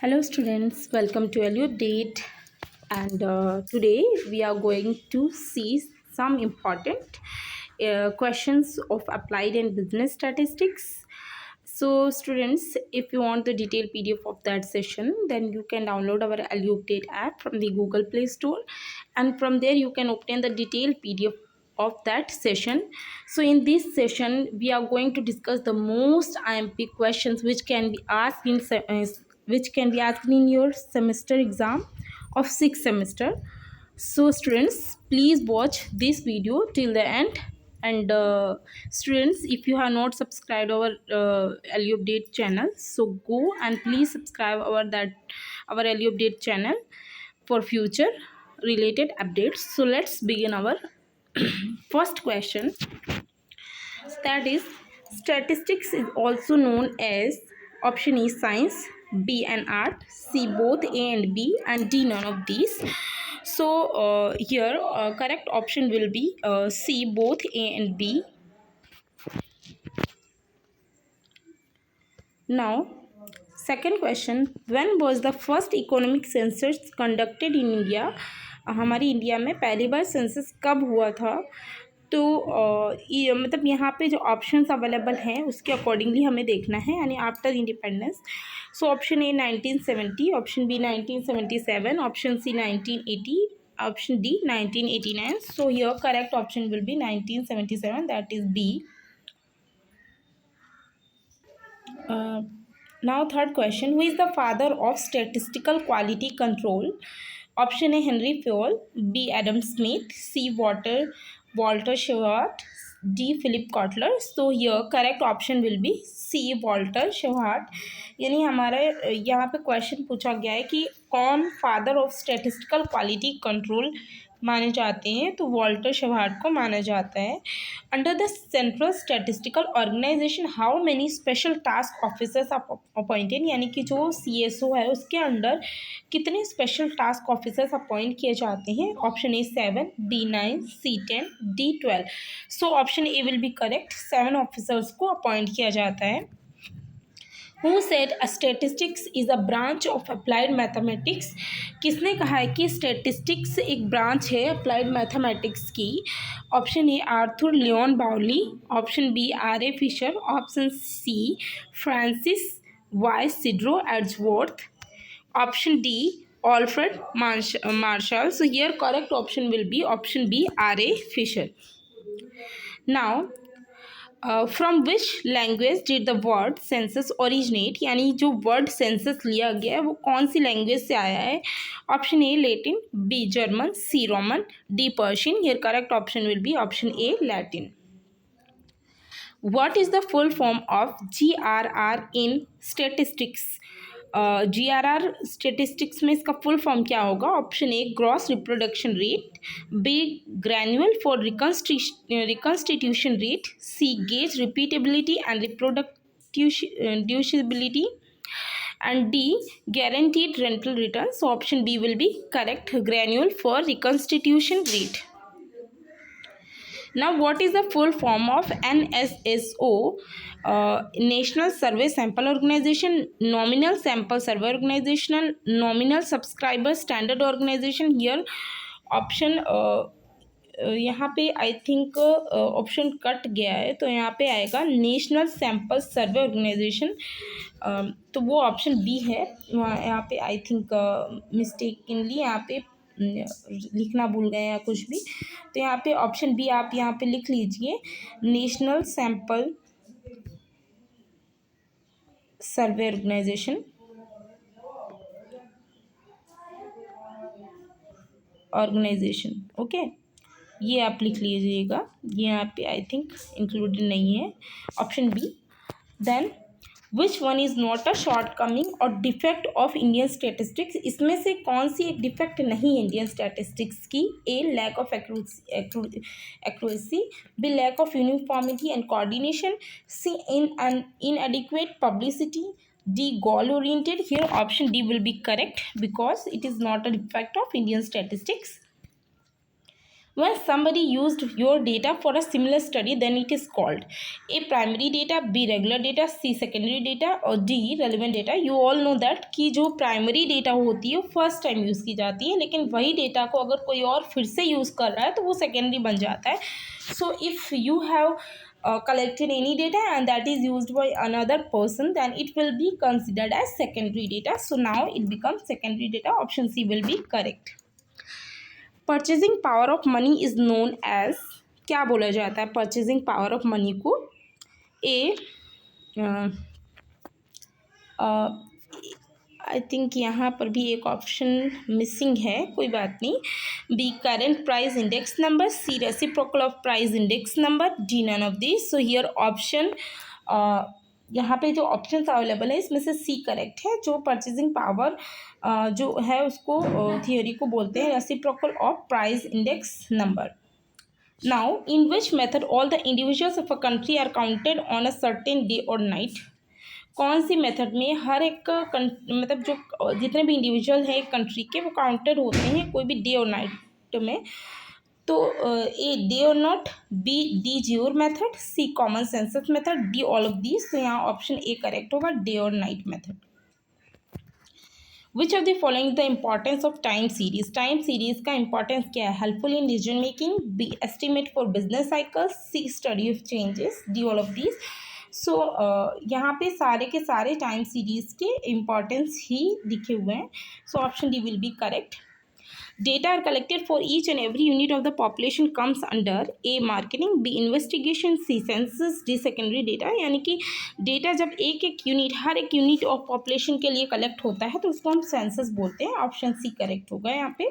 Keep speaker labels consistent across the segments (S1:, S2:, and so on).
S1: Hello students, welcome to LU Update, and today we are going to see some important questions of applied and business statistics. So students, if you want the detailed PDF of that session, then you can download our LU Update app from the Google Play Store, and from there you can obtain the detailed PDF of that session. So in this session we are going to discuss the most IMP questions which can be asked in your semester exam of 6th semester. So students, please watch this video till the end. And students, if you have not subscribed our LU Update channel, so go and please subscribe our LU Update channel for future related updates. So let's begin our first question, that is, statistics is also known as option E science, B and art, C both A and B, and D none of these. So here correct option will be C both A and B. Now second question, when was the first economic census conducted in India? हमारी India में पहली बार census कब हुआ था? तो मतलब यहाँ पे जो ऑप्शंस अवेलेबल हैं उसके अकॉर्डिंगली हमें देखना है, यानी after independence. So option A 1970, option B 1977, option C 1980, option D 1989. So here correct option will be 1977, that is B. Now third question, who is the father of statistical quality control? Option A Henry Fayol, B Adam Smith, C Walter Shewhart, D Philip Kotler. So here correct option will be C Walter Shewhart. यानी हमारे यहाँ पे question पूछा गया है कि कौन father of statistical quality control माने जाते हैं, तो वॉल्टर शेवार्ट को माना जाता है. Under the central statistical organisation how many special task officers appointed, यानी कि जो CSO है उसके अंडर कितने स्पेशल टास्क ऑफिसर्स अपॉइंट किए जाते हैं? Option A 7, B 9, C 10, D 12. So option A will be correct, 7 officers को अपॉइंट किया जाता है. Who said statistics is a branch of applied mathematics? किसने कहा है कि स्टेटिस्टिक्स एक ब्रांच है अप्लाइड मैथमेटिक्स की? Option A Arthur Lyon Bowley, option B R A Fisher, option C Francis Ysidro Edgeworth, option D Alfred Marshall. So here correct option will be option B R A Fisher. Now from which language did the word census originate, यानी जो word census लिया गया है वो कौन सी language से आया है? Option A Latin, B German, C Roman, D Persian. Here correct option will be option A Latin. What is the full form of GRR in statistics? GRR statistics में इसका फुल फॉर्म क्या होगा? Option A gross reproduction rate, B granular for reconstitution rate, C gauge repeatability and reproducibility, and D guaranteed rental return. So option B will be correct, granular for reconstitution rate. Now what is the full form of NSSO? National Survey Sample Organization, Nominal Sample Survey Organization, Nominal Subscriber Standard Organization. Here option यहाँ पे I think option cut गया है, तो यहाँ पे आएगा national sample सर्वे organisation. तो वो ऑप्शन बी है. यहाँ पे आई थिंक मिस्टेकनली यहाँ पे लिखना भूल गए या कुछ भी, तो यहाँ पे ऑप्शन बी आप यहाँ पे लिख लीजिए, नेशनल सैम्पल सर्वे ऑर्गेनाइजेशन. ओके, ये आप लिख लीजिएगा, ये यहाँ पे आई थिंक इंक्लूडेड नहीं है option B. Then which one is not a shortcoming और डिफेक्ट ऑफ इंडियन स्टैटिस्टिक्स? इसमें से कौन सी एक डिफेक्ट नहीं है इंडियन स्टैटिस्टिक्स की? A lack of accuracy, B lack of uniformity and coordination, C inadequate publicity, D goal oriented. Here option D will be correct because it is not a defect of Indian statistics. When somebody used your data for a similar study, then it is called A. Primary data, B. Regular data, C. Secondary data और D. Relevant data. You all know that कि जो primary data होती है वो first time use की जाती है, लेकिन वही डेटा को अगर कोई और फिर से यूज़ कर रहा है तो वो सेकेंडरी बन जाता है. So if you have collected any data and that is used by another person, then it will be considered as secondary data. So now it becomes secondary data. Option C will be correct. Purchasing power of money is known as, क्या बोला जाता है purchasing power of money को? ए, आई think यहाँ पर भी एक option missing है, कोई बात नहीं. B. Current price index number, C. Reciprocal of price index number, D. None of this. So here option, यहाँ पे जो ऑप्शंस अवेलेबल है इसमें से सी करेक्ट है. जो परचेजिंग पावर जो है उसको थियोरी को बोलते हैं reciprocal of price index number. Now in which method all the individuals of a country are counted on a certain day और नाइट? कौन सी मेथड में हर एक मतलब जो जितने भी इंडिविजुअल हैं एक कंट्री के वो काउंटेड होते हैं कोई भी डे और नाइट में? तो ए. डे और night, B. De. Jure method, C. Common census method, D. All of these. तो यहाँ ऑप्शन ए करेक्ट होगा, डे और night method. Which of the following the importance of time series? Time series का importance क्या है? Helpful in decision making, B. Estimate for business cycles, C. Study of changes, D. All of these. So यहाँ पे सारे के सारे time series के importance ही लिखे हुए हैं. So option D will be correct. Data are collected for each and every unit of the population comes under A. marketing, B. investigation, C. census, D. secondary data. यानी कि data जब एक एक unit हर एक unit of population के लिए collect होता है तो उसको हम सेंसस बोलते हैं. ऑप्शन सी करेक्ट होगा यहाँ पे.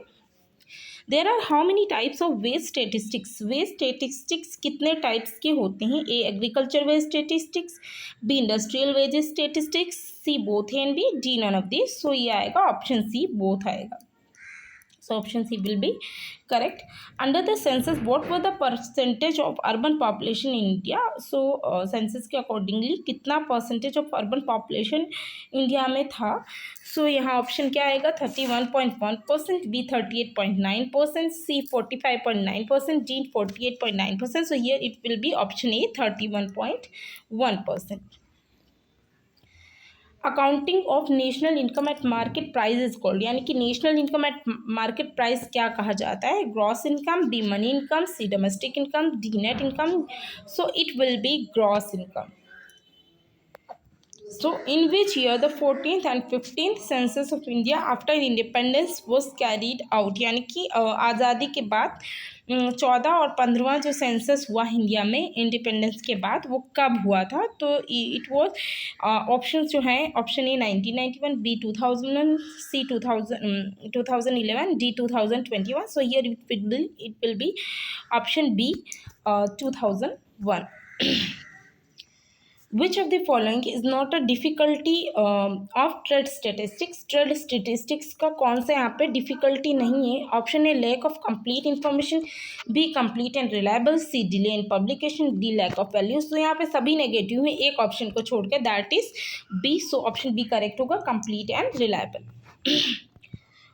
S1: There are how many types of wage statistics? Wage statistics कितने टाइप्स के होते हैं? A. Agriculture wage statistics, B. Industrial wage statistics, C. Both and B, D. None of this. So ये आएगा option C, both आएगा. So option C will be correct. Under the census, what were the percentage of urban population in India? So census के accordingly कितना percentage of urban population India में था? So यहाँ option क्या आएगा? 31.1%, B 38.9%, C 45.9%, D 48.9%. So here it will be option A 31.1%. Accounting of national income at market price is called, यानी कि national income at market price क्या कहा जाता है? Gross income, B. Money income, C. Domestic income, D. Net income. So it will be gross income. So in which year the 14th and 15th census of India after independence was carried out? यानी कि आज़ादी के बाद 14 और 15वां जो census हुआ India में independence के बाद वो कब हुआ था? तो इट वॉज ऑप्शन जो हैं option A 1991, B 2001, C 2011, D 2021. So here it will be option B 2001. Which of the following is not a difficulty of trade statistics? Trade statistics का कौन सा यहाँ पे डिफिकल्टी नहीं है? Option A. Lack of complete information, B. Complete and reliable, C. Delay in publication, D. Lack of values. तो यहाँ पे सभी नेगेटिव है एक ऑप्शन को छोड़ के, that is B. So option B correct होगा, complete and reliable.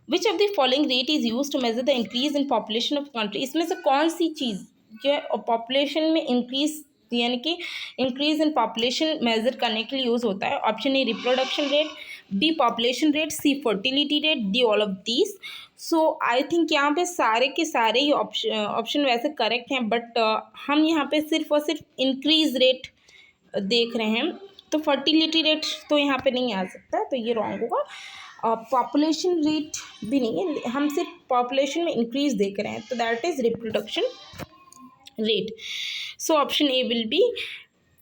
S1: Which of the following rate is use to measure the increase in population of country? इसमें से कौन सी चीज़ जो है पॉपुलेशन में इंक्रीज यानी कि इंक्रीज इन पॉपुलेशन मेजर करने के लिए यूज़ होता है? Option A. Reproduction rate, B. Population rate, C. Fertility rate, D. All of these. So I think यहाँ पे सारे के सारे ही ऑप्शन वैसे करेक्ट हैं, बट हम यहाँ पे सिर्फ और सिर्फ इंक्रीज रेट देख रहे हैं, तो फर्टिलिटी रेट तो यहाँ पे नहीं आ सकता, तो ये रॉन्ग होगा. पॉपुलेशन रेट भी नहीं है, हम सिर्फ पॉपुलेशन में इंक्रीज देख रहे हैं, तो that is reproduction rate. So option A will be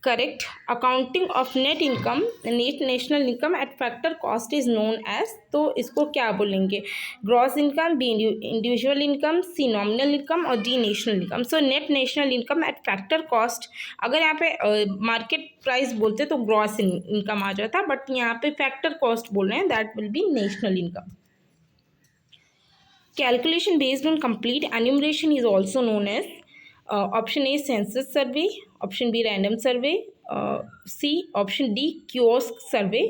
S1: correct. Accounting of net income, net national income at factor cost is known as. तो इसको क्या बोलेंगे? Gross income, B. Individual income, C. Nominal income और D. National income. So net national income at factor cost, अगर यहाँ पे market price बोलते तो ग्रॉस इनकम आ जाता, बट यहाँ पे फैक्टर कॉस्ट बोल रहे हैं, that will be national income. Calculation based on complete enumeration is also known as. Option A. Census survey, option B. Random survey, C. Option D. Kiosk survey.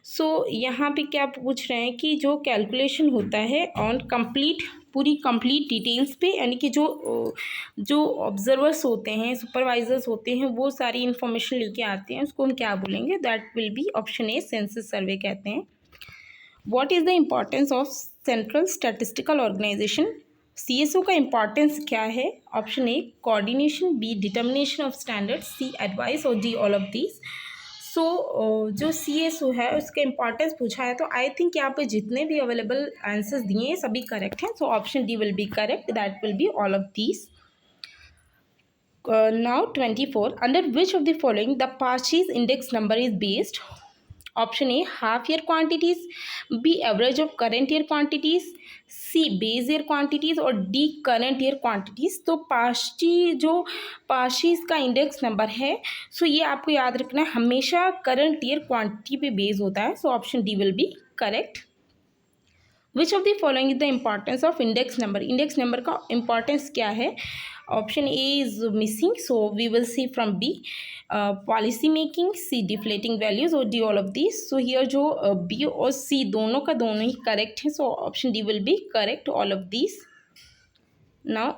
S1: So यहाँ पे क्या पूछ रहे हैं कि जो कैलकुलेशन होता है ऑन कंप्लीट पूरी कंप्लीट डिटेल्स पे, यानी कि जो ऑब्जर्वर्स होते हैं, सुपरवाइजर्स होते हैं, वो सारी इन्फॉर्मेशन लेके आते हैं, उसको हम क्या बोलेंगे, that will be option A census survey कहते हैं। What is the importance of central statistical organisation? CSO का इम्पॉर्टेंस क्या है? Option A coordination, B determination of standard, C advice और D all of these. So जो CSO है उसका importance पूछा है, तो आई थिंक यहाँ पे जितने भी अवेलेबल आंसर्स दिए हैं सभी करेक्ट हैं, so option D will be correct, that will be all of these. Now 24. Under which of the following the Parshis index number is based? Option A half year quantities, B average of current year quantities, C base year quantities और D current year quantities। तो पार्शीज का index number है, सो ये आपको याद रखना है, हमेशा करंट ईयर क्वांटिटी पे बेस होता है, so option D will be correct. Which of the following is the importance of index number? Index number का इम्पॉर्टेंस क्या है? Option A is missing, so we will see from B policy making, C deflating values और D all of this. So here जो B और C दोनों का दोनों ही करेक्ट है, so option D will be correct all of this. Now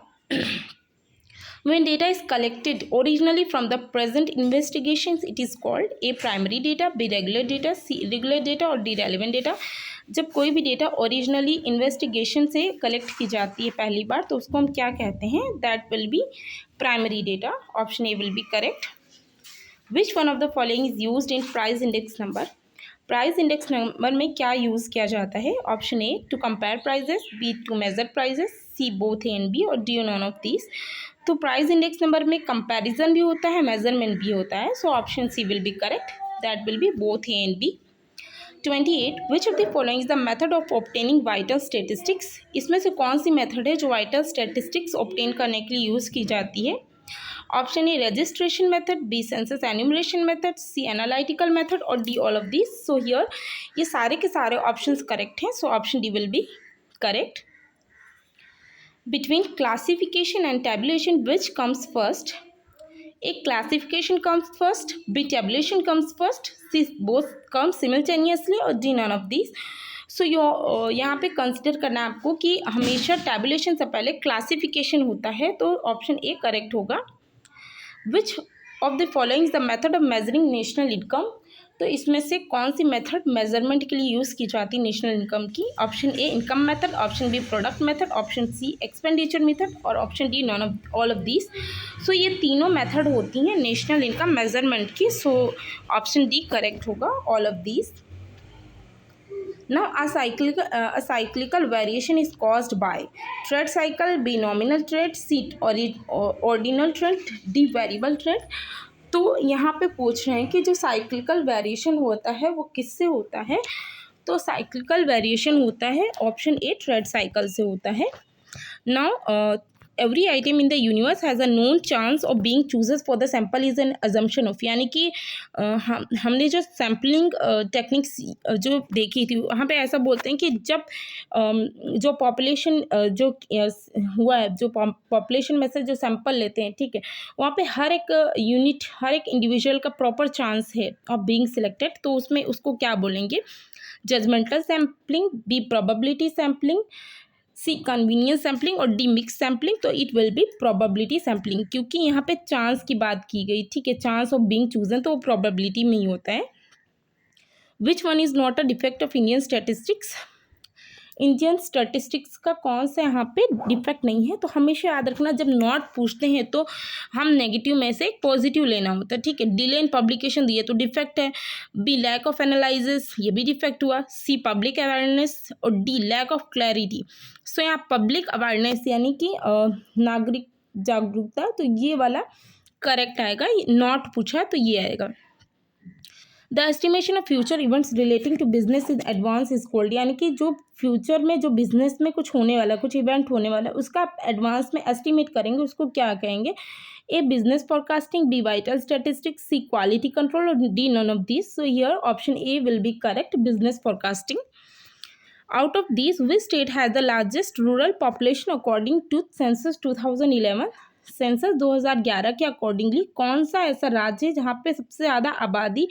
S1: when data is collected originally from the present investigations, it is called A primary data, B regular data, C irregular data और D relevant data। जब कोई भी data originally investigation से collect की जाती है पहली बार, तो उसको हम क्या कहते हैं? That will be primary data, option A will be correct. Which one of the following is used in price index number? Price index number में क्या यूज़ किया जाता है? Option A to compare prices, B to measure prices, C both A and B और D none of this. तो price index number में comparison भी होता है, मेजरमेंट भी होता है, so option C will be correct, that will be both A and B. 28. Which of the following is the method of obtaining vital statistics? इसमें से कौन सी मेथड है जो वाइटल स्टेटिस्टिक्स ऑब्टेन करने के लिए यूज़ की जाती है? Option A registration method, B census enumeration method, C analytical method और D all of this. So here ये सारे के सारे ऑप्शंस करेक्ट हैं, so option D will be correct. Between classification and tabulation, which comes first? A classification comes first, B tabulation comes first, C both come simultaneously और D none of these। सो यहाँ पे consider करना है आपको कि हमेशा tabulation से पहले क्लासिफिकेशन होता है, तो ऑप्शन ए करेक्ट होगा। विच of the following is the method of measuring national income? तो इसमें से कौन सी मेथड मेजरमेंट के लिए यूज़ की जाती है नेशनल इनकम की? Option A income method, option B product method, option C expenditure method और option D none of all of this. So ये तीनों मेथड होती हैं नेशनल इनकम मेजरमेंट की, सो ऑप्शन डी करेक्ट होगा all of this. Now a cyclical variation is caused by trade cycle, B nominal trade, C ordinal trade, D variable trade। तो यहाँ पे पूछ रहे हैं कि जो साइक्लिकल वेरिएशन होता है वो किससे होता है? तो साइक्लिकल वेरिएशन होता है ऑप्शन ए ट्रेड साइकिल से होता है। Now every item in the universe has a known chance of being chooses for the sample is an assumption of, यानी कि हमने जो सैम्पलिंग टेक्निक्स जो देखी थी वहाँ पे ऐसा बोलते हैं कि जब जो पॉपुलेशन जो हुआ है, जो पॉपुलेशन में से जो सैंपल लेते हैं, ठीक है, वहाँ पे हर एक यूनिट, हर एक इंडिविजुअल का प्रॉपर चांस है ऑफ बीइंग सिलेक्टेड, तो उसमें उसको क्या बोलेंगे? Judgmental sampling, B probability sampling, C convenience sampling और डी मिक्स सैम्पलिंग। तो it will be probability sampling, क्योंकि यहाँ पे चांस की बात की गई, ठीक है, चांस ऑफ बीइंग चूजन, तो वो प्रोबेबिलिटी में ही होता है। Which one is not a defect of Indian statistics? Indian statistics का कौन सा यहाँ पे डिफेक्ट नहीं है? तो हमेशा याद रखना जब नॉट पूछते हैं तो हम नेगेटिव में से एक पॉजिटिव लेना होता है, ठीक है। डिले इन पब्लिकेशन दिए तो डिफेक्ट है, बी लैक ऑफ एनालिसिस, ये भी डिफेक्ट हुआ, सी पब्लिक अवेयरनेस और डी लैक ऑफ क्लैरिटी। सो यहाँ पब्लिक अवेयरनेस यानी कि नागरिक जागरूकता, तो ये वाला करेक्ट आएगा, नॉट पूछा है तो ये आएगा। The estimation of future events relating to business in advance is called, यानी कि जो फ्यूचर में जो बिजनेस में कुछ होने वाला, कुछ इवेंट होने वाला, उसका आप एडवांस में एस्टिमेट करेंगे, उसको क्या कहेंगे? A business forecasting, B vital statistics, C quality control और D none of this. So here option A will be correct, business forecasting. Out of this which state has the largest rural population according to census 2011? Census 2011 के accordingly कौन सा ऐसा राज्य है जहाँ पे सबसे ज़्यादा आबादी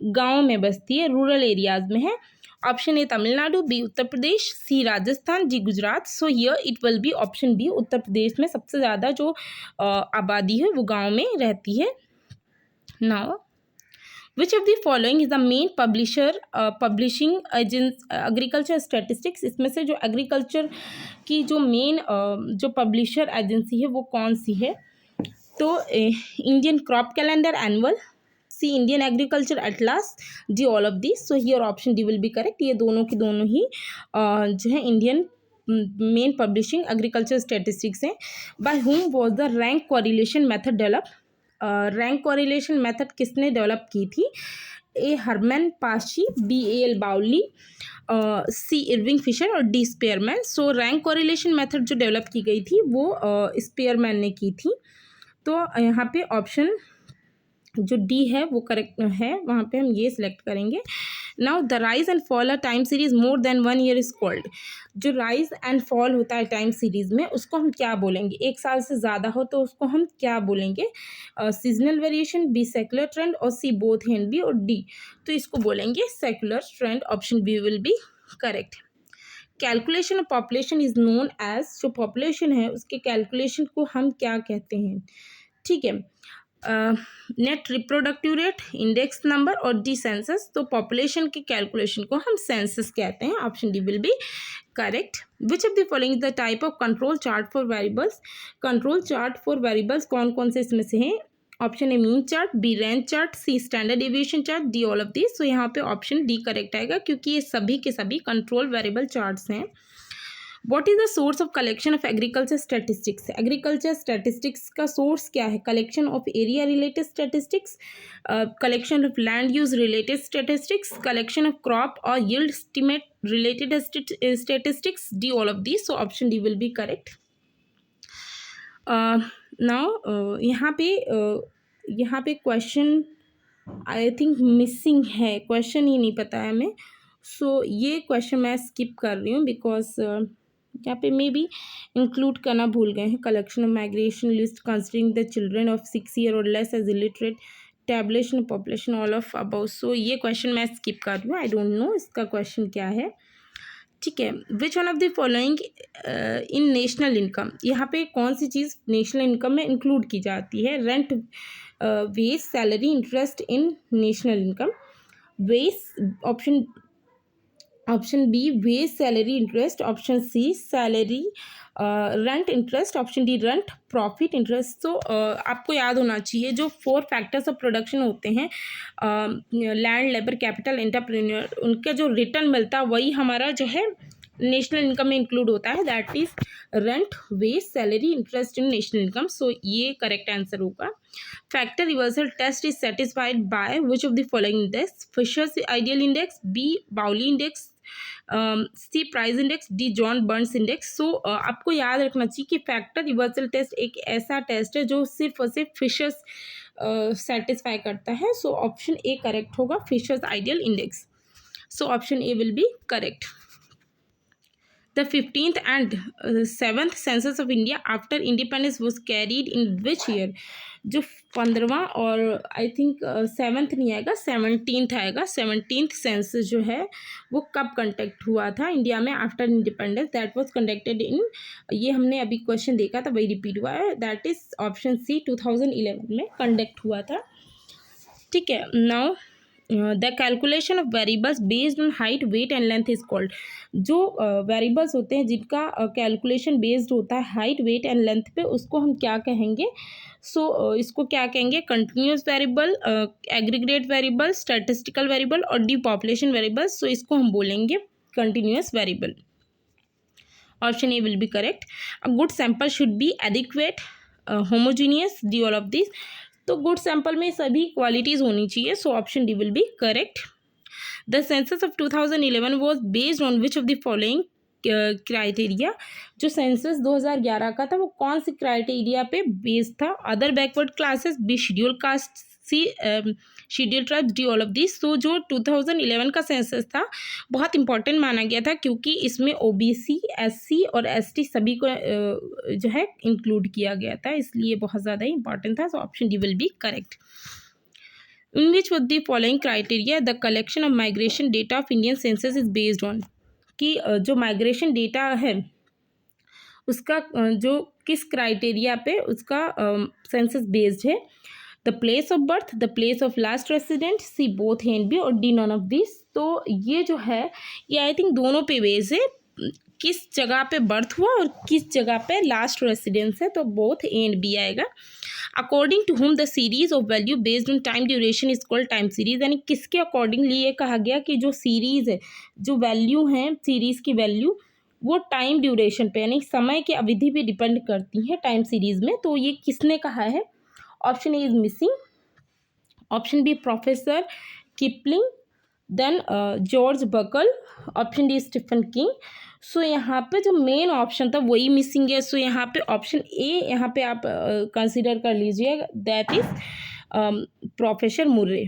S1: गाँव में बसती है, रूरल एरियाज़ में है? Option A Tamil Nadu, B Uttar Pradesh, C Rajasthan, D Gujarat. So here it will be option B. Uttar Pradesh में सबसे ज़्यादा जो आबादी है वो गांव में रहती है. Now which of the following is the main publishing agriculture statistics. इसमें से जो एग्रीकल्चर की जो मेन जो पब्लिशर एजेंसी है वो कौन सी है? तो Indian crop calendar annual, C Indian agriculture atlas, D all of this. So here option D will be correct. ये दोनों की दोनों ही जो है Indian main publishing agriculture statistics हैं. By whom was the rank correlation method develop. Rank correlation method किसने develop की थी? A Hermann Paasche, B A L Bowley, C Irving Fisher और D Spearman. So rank correlation method जो develop की गई थी वो स्पेयरमैन ने की थी. तो यहाँ पे ऑप्शन जो डी है वो करेक्ट है, वहाँ पे हम ये सिलेक्ट करेंगे. Now the rise and fall a time series more than 1 year is called. जो राइज एंड फॉल होता है टाइम सीरीज में उसको हम क्या बोलेंगे? एक साल से ज़्यादा हो तो उसको हम क्या बोलेंगे? Seasonal variation, B secular trend और सी बोथ एंड बी और डी. तो इसको बोलेंगे secular trend. Option B will be correct. Calculation of population is known as. जो पॉपुलेशन है उसके कैलकुलेशन को हम क्या कहते हैं? ठीक है, net reproductive rate, index number और डी सेंसस. तो पॉपुलेशन के कैलकुलेशन को हम सेंसस कहते हैं. Option D will be correct. Which of the following is the type of control chart for variables. Control chart for variables कौन कौन से इसमें से हैं? Option A mean chart, B range chart, C standard deviation chart, D all of this. So यहाँ पे option D correct आएगा क्योंकि ये सभी के सभी कंट्रोल वेरिएबल चार्ट्स हैं. What is the source of collection of agriculture statistics. Agriculture statistics का सोर्स क्या है? Collection of area related statistics, collection of land use related statistics, collection of crop और yield estimate related statistics, D all of this. So option D will be correct. Now यहाँ पे question I think missing है. क्वेश्चन ही नहीं पता है हमें. सो ये क्वेश्चन मैं स्किप कर रही हूँ बिकॉज यहाँ पे मे बी इंक्लूड करना भूल गए हैं. Collection of migration list considering the children of 6 year और less age illiterate, tabulation population all of about. So ये क्वेश्चन मैं स्किप कर रही हूँ. आई डोंट नो इसका क्वेश्चन क्या है. ठीक है, which one of the following in national income. यहाँ पे कौन सी चीज़ नेशनल इनकम में इंक्लूड की जाती है? Rent, wage, salary, interest in national income. Wage, option B veg, salary, interest. Option C salary, rent, interest. Option D rent, profit, interest. तो आपको याद होना चाहिए जो 4 फैक्टर्स ऑफ प्रोडक्शन होते हैं, लैंड, लेबर, कैपिटल, एंटरप्रेन्योर, उनका जो रिटर्न मिलता है वही हमारा जो है नेशनल इनकम में इंक्लूड होता है. That is rent, wage, salary, interest in national income. So ये करेक्ट आंसर होगा. Factor reversal test is satisfied by which of the following index? Fisher's ideal index, B Bowley index, C price index, D John Burns index. So आपको याद रखना चाहिए कि factor reversal test एक ऐसा test है जो सिर्फ और सिर्फ फिशर्स सेटिस्फाई करता है. सो ऑप्शन ए करेक्ट होगा, Fisher's ideal index. So option A will be correct. The 15th and 7th census of India after independence was carried in which year? जो 15वां और आई थिंक 7th नहीं आएगा, 17th आएगा. 17th census जो है वो कब कंडक्ट हुआ था इंडिया में after independence? That was conducted in, ये हमने अभी क्वेश्चन देखा था वही रिपीट हुआ है. दैट इज ऑप्शन सी 2011 में कंडक्ट हुआ था. ठीक है, now the calculation of variables based on height, weight and length is called. जो वेरिएबल्स होते हैं जिनका कैलकुलेशन बेस्ड होता है हाइट, वेट एंड लेंथ पे, उसको हम क्या कहेंगे? सो इसको क्या कहेंगे? Continuous variable, aggregate variable, statistical variable और डी पॉपुलेशन वेरिएबल. सो इसको हम बोलेंगे continuous variable. Option A will be correct. A good sample should be adequate, homogeneous, D all of this. तो गुड सैंपल में सभी क्वालिटीज़ होनी चाहिए. सो option D will be correct. The census of 2011 was based on which of the following criteria. जो census 2011 का था वो कौन सी क्राइटेरिया पे बेस्ड था? Other backward classes, B schedule caste, C schedule tribes, D all of this. तो जो 2011 का सेंसस था बहुत इंपॉर्टेंट माना गया था क्योंकि इसमें ओबीसी, एससी और एसटी सभी को जो है इंक्लूड किया गया था, इसलिए बहुत ज़्यादा इंपॉर्टेंट था. So option D will be correct. In which of the following criteria the collection of migration data of Indian census is based on, कि जो माइग्रेशन डेटा है उसका जो किस क्राइटेरिया पे उसका सेंसस बेस्ड है। The place of birth, the place of last resident, C both A and B, और डी नॉन ऑफ दिस। तो ये जो है ये आई थिंक दोनों पे बेस्ड है, किस जगह पे बर्थ हुआ और किस जगह पे लास्ट रेसिडेंस है, तो बोथ ए एंड बी आएगा। According to whom the series of value based on time duration is called time series, यानी किसके अकॉर्डिंगली ये कहा गया कि जो सीरीज है, जो वैल्यू है सीरीज की वैल्यू वो टाइम ड्यूरेशन पे यानी समय की अवधि पे डिपेंड करती है टाइम सीरीज में, तो ये किसने कहा है। Option A is missing, option B professor Kipling, then George Buckle, option D Stephen King. So यहाँ पे जो मेन ऑप्शन था वही मिसिंग है, सो यहाँ पे ऑप्शन ए यहाँ पे आप कंसिडर कर लीजिए, दैट इज प्रोफेसर मुर्रे।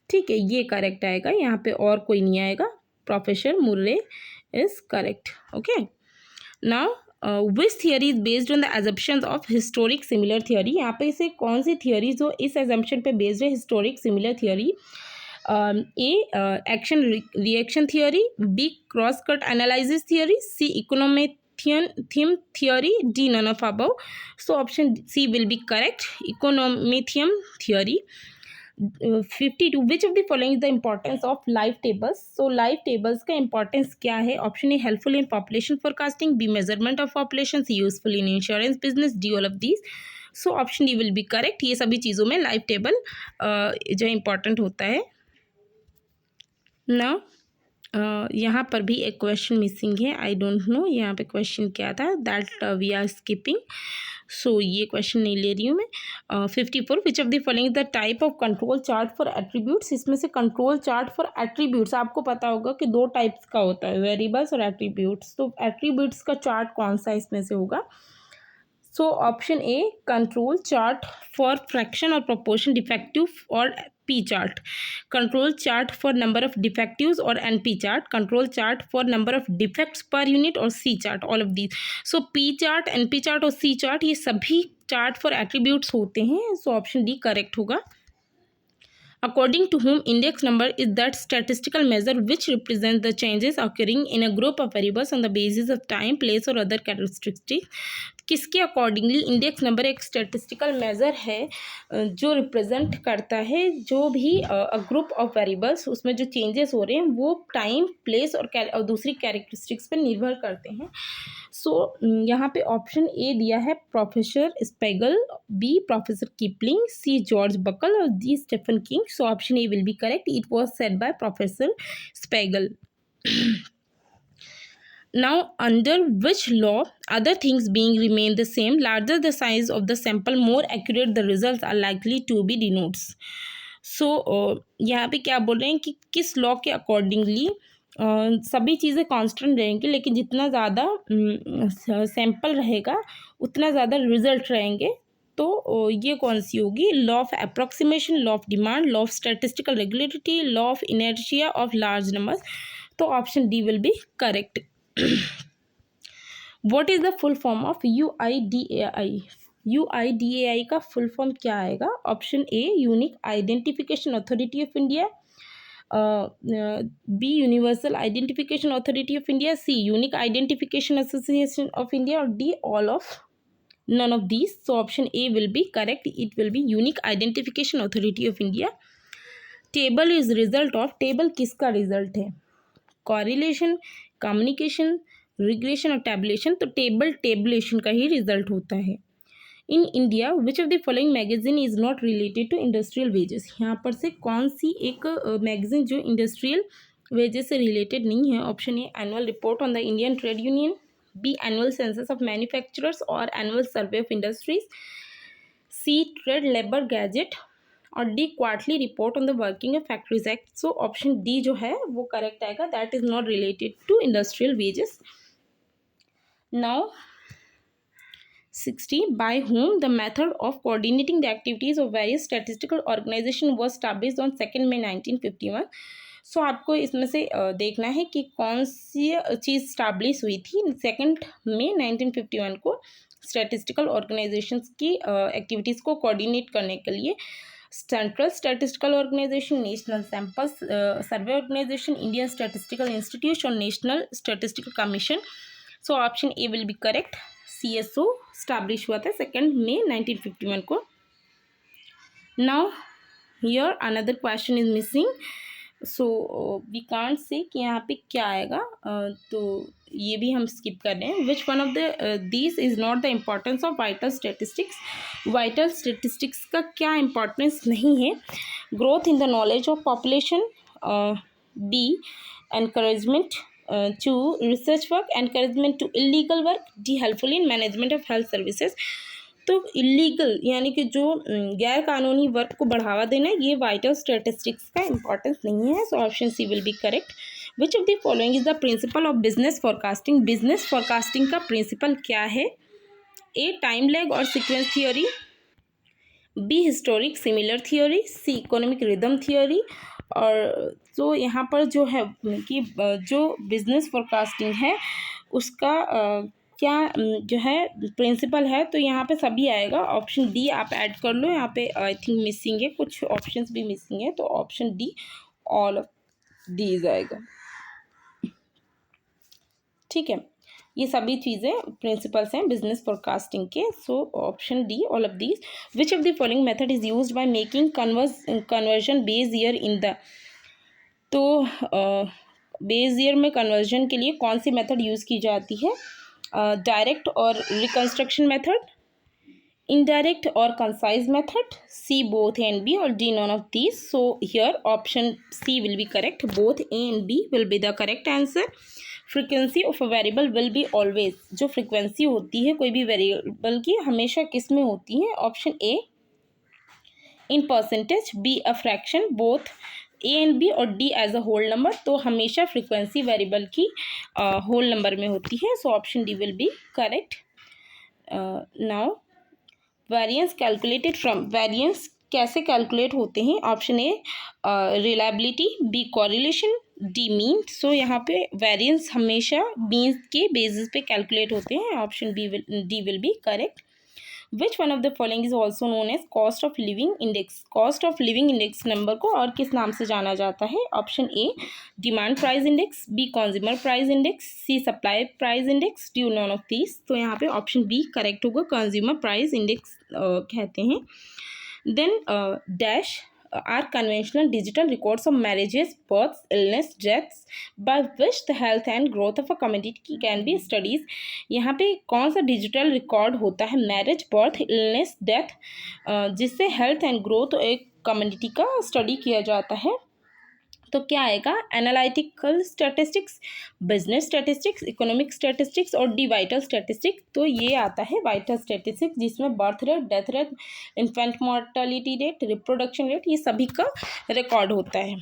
S1: ठीक है, ये करेक्ट आएगा, यहाँ पे और कोई नहीं आएगा, professor Murray is correct. Okay, now which theory is based on the assumption of historic similar theory, यहाँ पे इसे कौन सी थियरी जो इस एजम्पशन पे बेस्ड है, historic similar theory. A action reaction theory, B cross cut analysis theory, C economic rhythm theory, D none of above. So option C will be correct, economic rhythm theory. 52 which of the following is the importance of life tables. So life tables का importance क्या है। Option A helpful in population forecasting, B measurement of population, C useful in insurance business, D all of these. So option D will be correct, ये सभी चीज़ों में live table जो important होता है। नाउ यहाँ पर भी एक क्वेश्चन मिसिंग है, आई डोंट नो यहाँ पे क्वेश्चन क्या था, दैट वी आर स्किपिंग, सो ये क्वेश्चन नहीं ले रही हूँ मैं। 54 विच of the following the type of control chart for attributes, इसमें से कंट्रोल चार्ट फॉर एट्रीब्यूट्स आपको पता होगा कि दो टाइप्स का होता है, वेरिएबल्स और एट्रीब्यूट्स, तो एट्रीब्यूट्स का चार्ट कौन सा इसमें से होगा। So option A control chart for fraction और प्रोपोर्शन डिफेक्टिव और P chart, control chart for number of defectives और NP chart, control chart for number of defects per unit और C chart, all of these. So P chart, NP chart और C chart ये सभी chart for attributes होते हैं, so option D correct होगा। According to whom index number is that statistical measure which represents the changes occurring in a group of variables on the basis of time, place और other characteristics, किसके accordingly index number एक statistical measure है जो represent करता है जो भी group of variables उसमें जो चेंजेस हो रहे हैं वो टाइम, प्लेस और दूसरी कैरेक्टरिस्टिक्स पर निर्भर करते हैं। सो यहाँ पे ऑप्शन ए दिया है professor Spiegel, B professor Kipling, C George Buckle और D Stephen King. So option A will be correct, it was said by professor Spiegel. Now, under which law, other things being remain the same, larger the size of the sample, more accurate the results are likely to be denotes. So, यहाँ पे क्या बोल रहे हैं कि किस law के accordingly सभी चीज़ें कांस्टेंट रहेंगी, लेकिन जितना ज़्यादा सैंपल रहेगा उतना ज़्यादा रिजल्ट रहेंगे। तो ये कौन सी होगी, law of approximation, law of demand, law of statistical regularity, law of inertia of large numbers. तो option D will be correct. What is the full form of UIDAI, UIDAI का फुल फॉर्म क्या आएगा। Option A unique identification authority of India, B universal identification authority of India, C unique identification association of India और D all of none of these. So option A will be correct, it will be unique identification authority of India. Table is result of, table किसका result है, correlation, communication, regression और tabulation. तो table tabulation का ही result होता है। In India which of the following magazine is not related to industrial wages, यहाँ पर से कौन सी एक मैगजीन जो इंडस्ट्रियल वेजेस से रिलेटेड नहीं है। Option A annual report on the Indian trade union, B annual census of manufacturers और annual survey of industries, C trade labour gazette और D quarterly report on the working of factories act. So option D जो है वो correct आएगा, that is not related to industrial wages. Now 60 by whom the method of coordinating the activities of various statistical organization was established on 2 May 1951। सो आपको इसमें से देखना है कि कौन सी चीज़ स्टैब्लिश हुई थी 2 मई 1951 को स्टैटिस्टिकल ऑर्गेनाइजेशंस की एक्टिविटीज़ को कोऑर्डिनेट करने के लिए। Central statistical organisation, national sample survey organisation, Indian statistical institute और national statistical commission. So option A will be correct. CSO establish हुआ था 2 मई 1951 को. Now here another question is missing, so we can't say कि यहाँ पे क्या आएगा, तो ये भी हम स्किप कर रहे हैं. Which one of the this is not the importance of vital statistics. Vital statistics का क्या इम्पोर्टेंस नहीं है. Growth in the knowledge of population, B encouragement to research work, encouragement to illegal work, D helpful in management of health services. तो illegal यानी कि जो गैर कानूनी वर्क को बढ़ावा देना, ये वाइटल स्टैटिस्टिक्स का इंपॉर्टेंस नहीं है. So option C will be correct. Which of the following is the principle of business forecasting. Business forecasting का प्रिंसिपल क्या है. ए टाइम लैग और sequence theory, B historic similar theory, C economic rhythm theory. और तो यहाँ पर जो है कि जो बिजनेस फॉरकास्टिंग है उसका क्या जो है प्रिंसिपल है, तो यहाँ पे सभी आएगा. ऑप्शन डी आप ऐड कर लो. यहाँ पे आई थिंक मिसिंग है, कुछ ऑप्शंस भी मिसिंग है, तो option D all of these आएगा. ठीक है, ये सभी चीज़ें प्रिंसिपल्स हैं बिजनेस फॉरकास्टिंग के. सो option D all of these. Which of the following method is used by making conversion base year in the. तो बेस ईयर में कन्वर्जन के लिए कौन सी मेथड यूज़ की जाती है. डायरेक्ट और reconstruction method, indirect or concise method, C both A and B, or D none of these. So here option C will be correct. Both A and B will be the correct answer. Frequency of a variable will be always, जो frequency होती है कोई भी variable की हमेशा किस में होती है. Option A in percentage, B a fraction, both A and B और D as a whole number. तो हमेशा frequency variable की whole number में होती है. So option D will be correct. Now variance calculated from. Variance कैसे calculate होते हैं. Option A reliability, B correlation, D mean. So यहाँ पे वेरिएंस हमेशा मीन के बेसिस पे कैलकुलेट होते हैं. Option D will be correct. Which one of the following is also known as cost of living index. Cost of living index number को और किस नाम से जाना जाता है. Option A demand price index, B consumer price index, C supply price index, D none of this. तो यहाँ पे ऑप्शन बी करेक्ट होगा. कंज्यूमर प्राइस इंडेक्स कहते हैं. Then dash are conventional digital records of marriages, births, illness, deaths by which the health and growth of a community can be studied. यहाँ पे कौन सा डिजिटल रिकॉर्ड होता है. Marriage, birth, illness, death, जिससे health and growth एक community का study किया जाता है. तो क्या आएगा. Analytical statistics, business statistics, economic statistics और डी वाइटल स्टैटिस्टिक्स. तो ये आता है वाइटल स्टैटिस्टिक्स, जिसमें birth rate, death rate, infant mortality rate, reproduction rate, ये सभी का रिकॉर्ड होता है.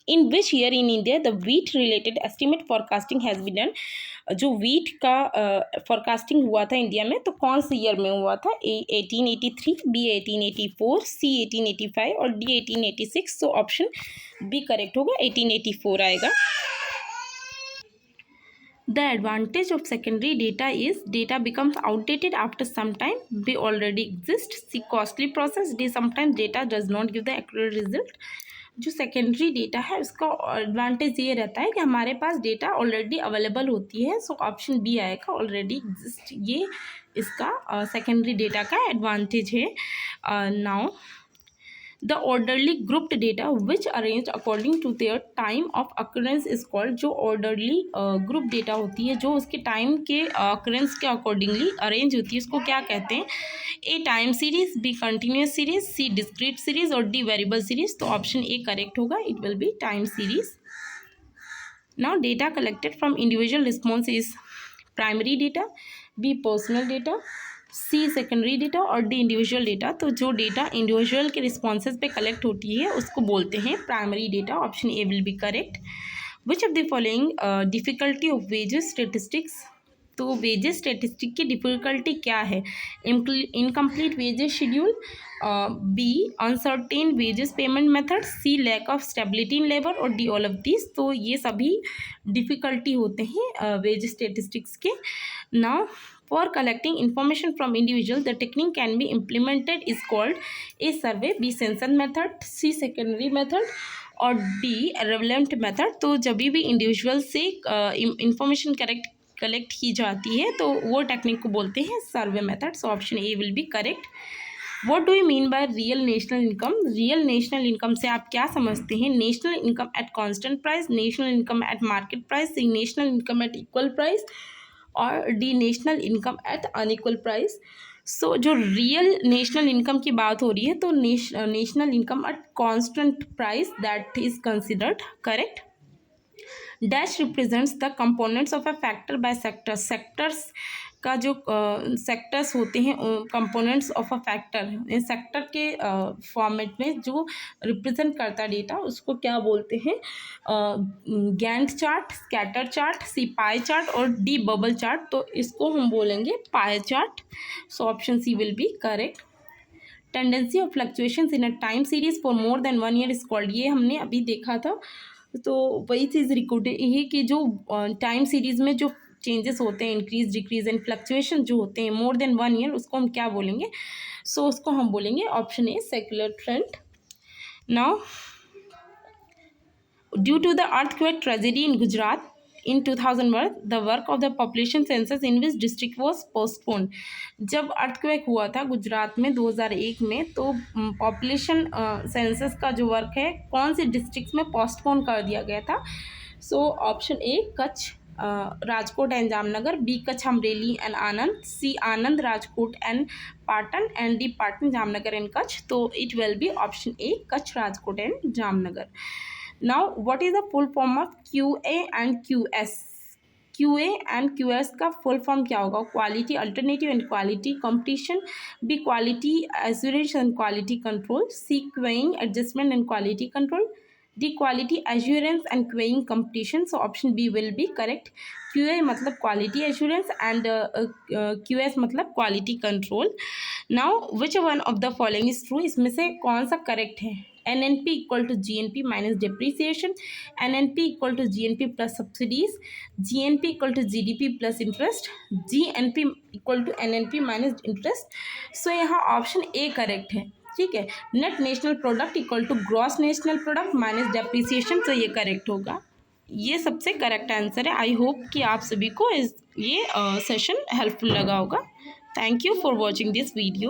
S1: In which year in India the wheat related estimate forecasting has been done. जो वीट का फॉरकास्टिंग हुआ था इंडिया में, तो कौन से ईयर में हुआ था. ए 1883, बी 1884, सी 1885 और डी 1886. तो ऑप्शन बी करेक्ट होगा. 1884 आएगा. The advantage of secondary data is data becomes outdated after some time. B already exists. C costly process. D sometimes data does not give the accurate result. जो secondary data है उसका advantage ये रहता है कि हमारे पास डेटा ऑलरेडी अवेलेबल होती है. सो ऑप्शन बी आएगा. ऑलरेडी एग्जिस्ट, ये इसका सेकेंडरी डेटा का एडवांटेज है. Now the orderly grouped data which arrange according to their time of occurrence is called. जो ऑर्डरली ग्रुप डेटा होती है जो उसके टाइम के अकरेंस के अकॉर्डिंगली अरेंज होती है, उसको क्या कहते हैं. A time series, B continuous series, C discrete series और डी वेरिएबल सीरीज. तो ऑप्शन ए करेक्ट होगा. It will be time series. Now data collected from individual response is primary data, B personal data, C secondary data और D individual data. तो जो data individual के responses पे collect होती है उसको बोलते हैं primary data. Option A will be correct. Which of the following difficulty of wages statistics. तो वेजेस स्टेटिस्टिक की डिफिकल्टी क्या है. Incomplete wages schedule, B uncertain wages payment method, C lack of stability in labour और D all of this. तो ये सभी difficulty होते हैं वेजेस स्टेटिस्टिक्स के. Now for collecting information from individual the technique can be implemented is called A survey, B census method, C secondary method और D relevant method. तो जब भी इंडिविजुअल से इंफॉर्मेशन कलेक्ट की जाती है तो वो टेक्निक को बोलते हैं survey method. So option A will be correct. What do you mean by real national income? Real national income से आप क्या समझते हैं? National income at constant price, national income at market price, C national income at equal price और D national income at unequal price. So जो real national income की बात हो रही है तो national income at constant price that is considered correct. Dash represents the components of a factor by sector. Sectors का जो सेक्टर्स होते हैं components of a factor, sector के फॉर्मेट में जो रिप्रेजेंट करता है डेटा उसको क्या बोलते हैं? Gantt chart, scatter chart, C pie chart और डी बबल चार्ट। तो इसको हम बोलेंगे pie chart. So option C will be correct. Tendency of fluctuations in a time series for more than 1 year is called. ये हमने अभी देखा था, तो वही चीज़ रिकॉर्ड ये कि जो टाइम सीरीज़ में जो चेंजेस होते हैं, इंक्रीज डिक्रीज एंड फ्लक्चुएशन जो होते हैं मोर देन 1 ईयर, उसको हम क्या बोलेंगे? सो उसको हम बोलेंगे option A secular trend. Now due to the earthquake tragedy in Gujarat in 2001 the work of the population census in which district was postponed। जब अर्थक्वेक हुआ था गुजरात में 2001 में तो पॉपुलेशन सेंसस का जो वर्क है कौन से डिस्ट्रिक्ट्स में पोस्टपोन कर दिया गया था? So option A Kutch, Rajkot and Jamnagar, B Kutch Amreli and Anand, C Anand Rajkot and Patan and D Patan Jamnagar and Kutch. तो it will be option A Kutch Rajkot and Jamnagar. Now, what is the full form of QA and QS? QA and QS का full form क्या होगा? Quality alternative and quality competition, B quality assurance and quality control, C queuing adjustment and quality control, D quality assurance and queuing competition. So option B will be correct. QA मतलब quality assurance and QS मतलब quality control. Now which one of the following is true? इसमें से कौन सा correct है? NNP equal to GNP minus depreciation, NNP equal to GNP plus subsidies, GNP equal to GDP plus interest, GNP equal to NNP minus interest. So यहाँ option A correct है, ठीक है। Net national product equal to gross national product minus depreciation, तो ये correct होगा। ये सबसे correct answer है। आई होप कि आप सभी को ये सेशन हेल्पफुल लगा होगा। Thank you for watching this video.